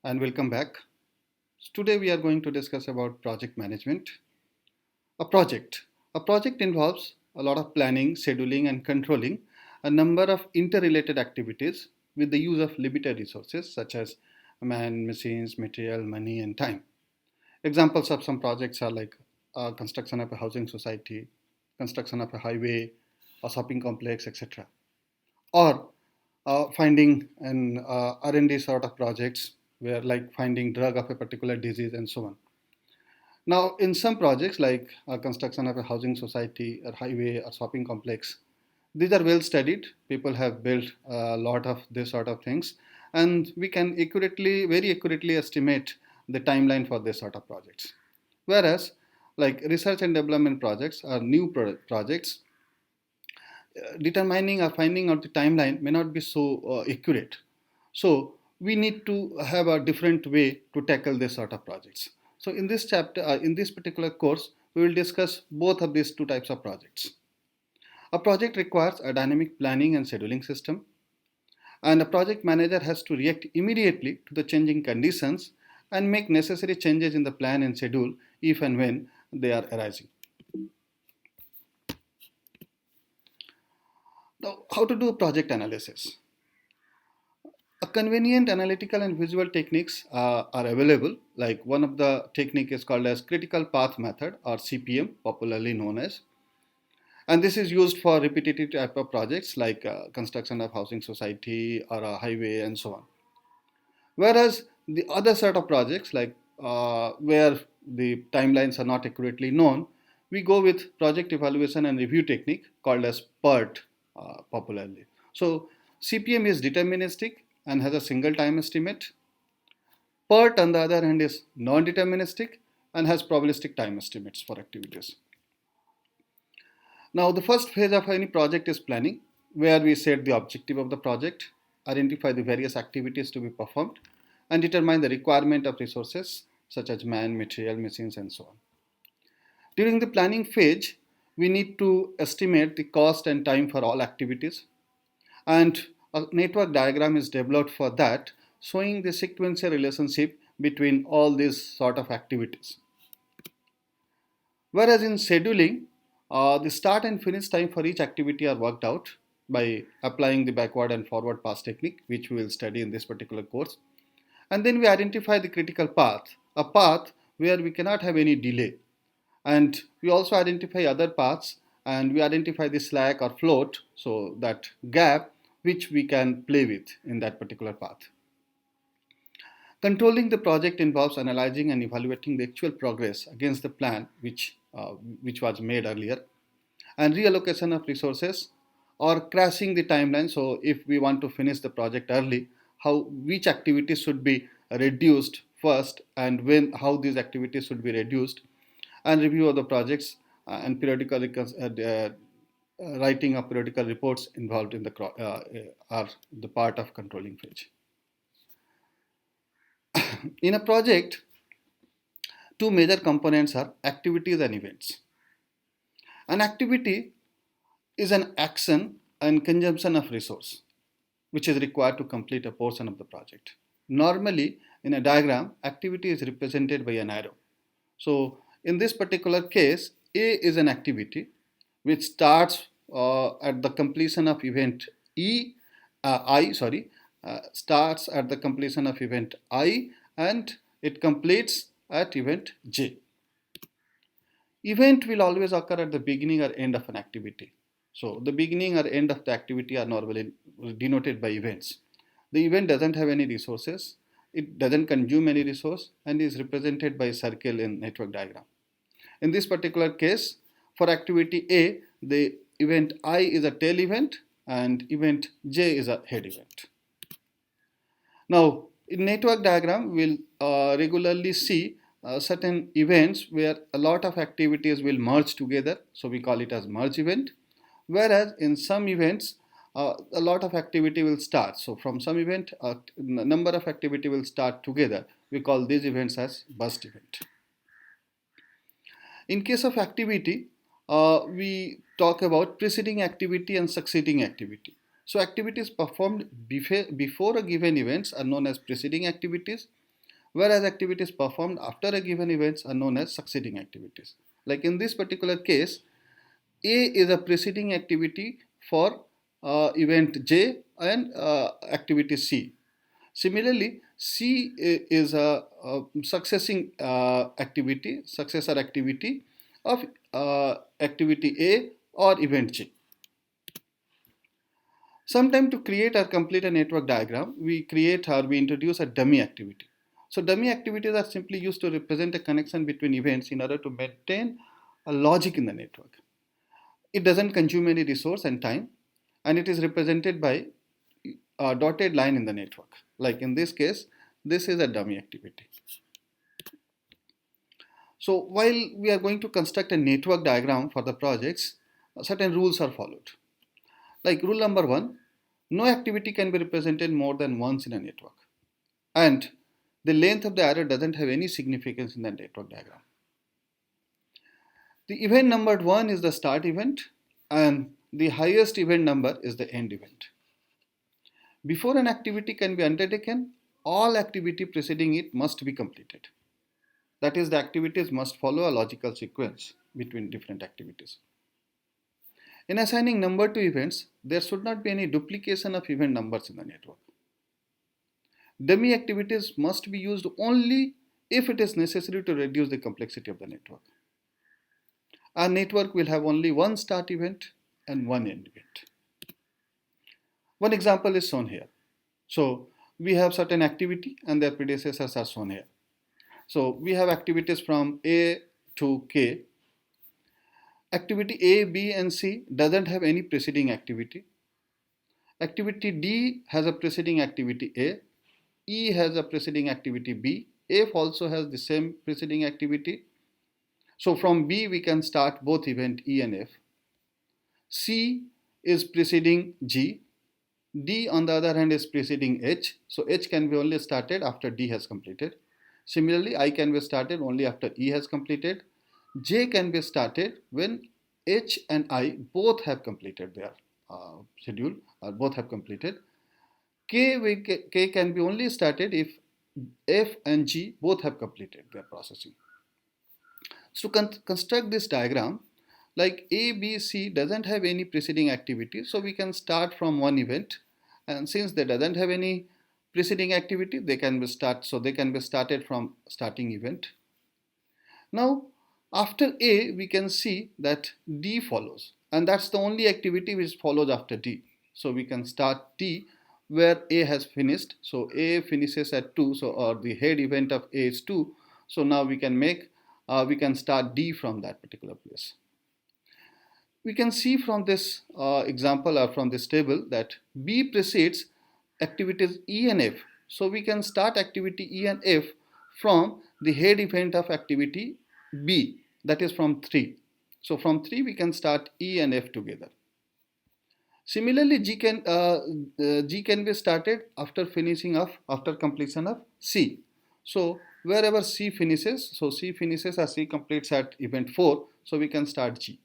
and welcome back. Today we are going to discuss about project management. A project. A project involves a lot of planning, scheduling and controlling a number of interrelated activities with the use of limited resources such as man, machines, material, money and time. Examples of some projects are like construction of a housing society, construction of a highway, a shopping complex, etc. Or finding an R&D sort of projects where like finding drug of a particular disease and so on. Now, in some projects like construction of a housing society or highway or shopping complex, these are well studied. People have built a lot of this sort of things, and we can very accurately estimate the timeline for this sort of projects. Whereas, like research and development projects or new projects, determining or finding out the timeline may not be so accurate. So we need to have a different way to tackle this sort of projects. So in this particular course, we will discuss both of these two types of projects. A project requires a dynamic planning and scheduling system, and a project manager has to react immediately to the changing conditions and make necessary changes in the plan and schedule if and when they are arising. Now, how to do project analysis? A convenient analytical and visual techniques are available. Like one of the technique is called as critical path method or CPM, popularly known as. And this is used for repetitive type of projects like construction of housing society or a highway and so on. Whereas the other set of projects like where the timelines are not accurately known, we go with project evaluation and review technique called as PERT popularly. So CPM is deterministic and has a single time estimate. PERT on the other hand is non-deterministic and has probabilistic time estimates for activities. Now the first phase of any project is planning, where we set the objective of the project, identify the various activities to be performed, and determine the requirement of resources such as man, material, machines, and so on. During the planning phase, we need to estimate the cost and time for all activities, and a network diagram is developed for that, showing the sequential relationship between all these sort of activities. Whereas in scheduling, the start and finish time for each activity are worked out by applying the backward and forward pass technique, which we will study in this particular course. And then we identify the critical path, a path where we cannot have any delay. And we also identify other paths and we identify the slack or float, so that gap which we can play with in that particular path. Controlling the project involves analyzing and evaluating the actual progress against the plan which was made earlier, and reallocation of resources or crashing the timeline. So if we want to finish the project early, how which activities should be reduced first and when how these activities should be reduced, and review of the projects and periodical writing of periodical reports involved in are the part of controlling phase. In a project, two major components are activities and events. An activity is an action and consumption of resource which is required to complete a portion of the project. Normally, in a diagram, activity is represented by an arrow. So, in this particular case, A is an activity which starts at the completion of event starts at the completion of event I and it completes at event J. Event will always occur at the beginning or end of an activity. So the beginning or end of the activity are normally denoted by events. The event doesn't have any resources, it doesn't consume any resource and is represented by a circle in network diagram. In this particular case, for activity A, the event I is a tail event and event J is a head event. Now, in network diagram, we'll regularly see certain events where a lot of activities will merge together. So we call it as merge event. Whereas in some events, a lot of activity will start. So from some event, a number of activity will start together. We call these events as burst event. In case of activity, we talk about preceding activity and succeeding activity. So activities performed before a given events are known as preceding activities, whereas activities performed after a given events are known as succeeding activities. Like in this particular case, A is a preceding activity for event J and activity C. Similarly, C is a successor activity of activity A or event J. Sometime to create or complete a network diagram, we introduce a dummy activity. So dummy activities are simply used to represent a connection between events in order to maintain a logic in the network. It doesn't consume any resource and time, and it is represented by a dotted line in the network. Like in this case, this is a dummy activity. So while we are going to construct a network diagram for the projects, certain rules are followed. Like rule number 1, no activity can be represented more than once in a network. And the length of the arrow doesn't have any significance in the network diagram. The event numbered 1 is the start event, and the highest event number is the end event. Before an activity can be undertaken, all activity preceding it must be completed. That is, the activities must follow a logical sequence between different activities. In assigning number to events, there should not be any duplication of event numbers in the network. Dummy activities must be used only if it is necessary to reduce the complexity of the network. Our network will have only one start event and one end event. One example is shown here. So we have certain activity and their predecessors are shown here. So we have activities from A to K. Activity A, B and C doesn't have any preceding activity. Activity D has a preceding activity A. E has a preceding activity B. F also has the same preceding activity. So from B we can start both event E and F. C is preceding G. D on the other hand is preceding H. So H can be only started after D has completed. Similarly, I can be started only after E has completed. J can be started when H and I both have completed their schedule, or both have completed. K can be only started if F and G both have completed their processing. So to construct this diagram, like A, B, C doesn't have any preceding activity, so we can start from one event, and since they doesn't have any preceding activity, they can be started from starting event. Now after A we can see that D follows, and that's the only activity which follows after D. So we can start D where A has finished. So A finishes at 2, so or the head event of A is 2. So now we can start D from that particular place. We can see from this example or from this table that B precedes activities E and F. So we can start activity E and F from the head event of activity B, that is from 3. So from 3 we can start E and F together. Similarly, G can be started after completion of C. So wherever C finishes, so C finishes or C completes at event 4, so we can start G.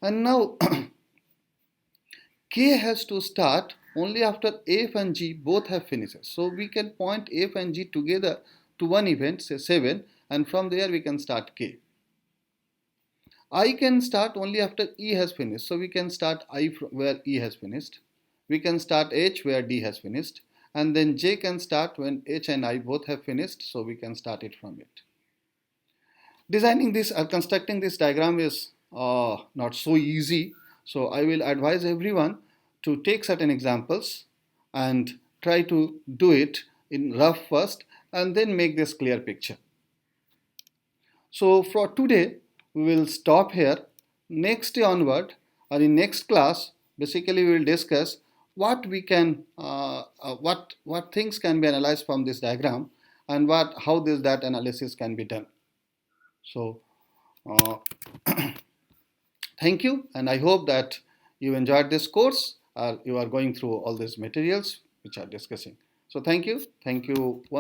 And now K has to start only after F and G both have finishes. So we can point F and G together to one event, say 7, and from there we can start K. I can start only after E has finished. So we can start I where E has finished. We can start H where D has finished. And then J can start when H and I both have finished. So we can start it from it. Designing this or constructing this diagram is not so easy. So I will advise everyone to take certain examples and try to do it in rough first and then make this clear picture. So for today, we will stop here. Next day onward, or in next class, basically we will discuss what we can, what things can be analyzed from this diagram, and how that analysis can be done. So, thank you, and I hope that you enjoyed this course. You are going through all these materials which are discussing. So thank you. Thank you once.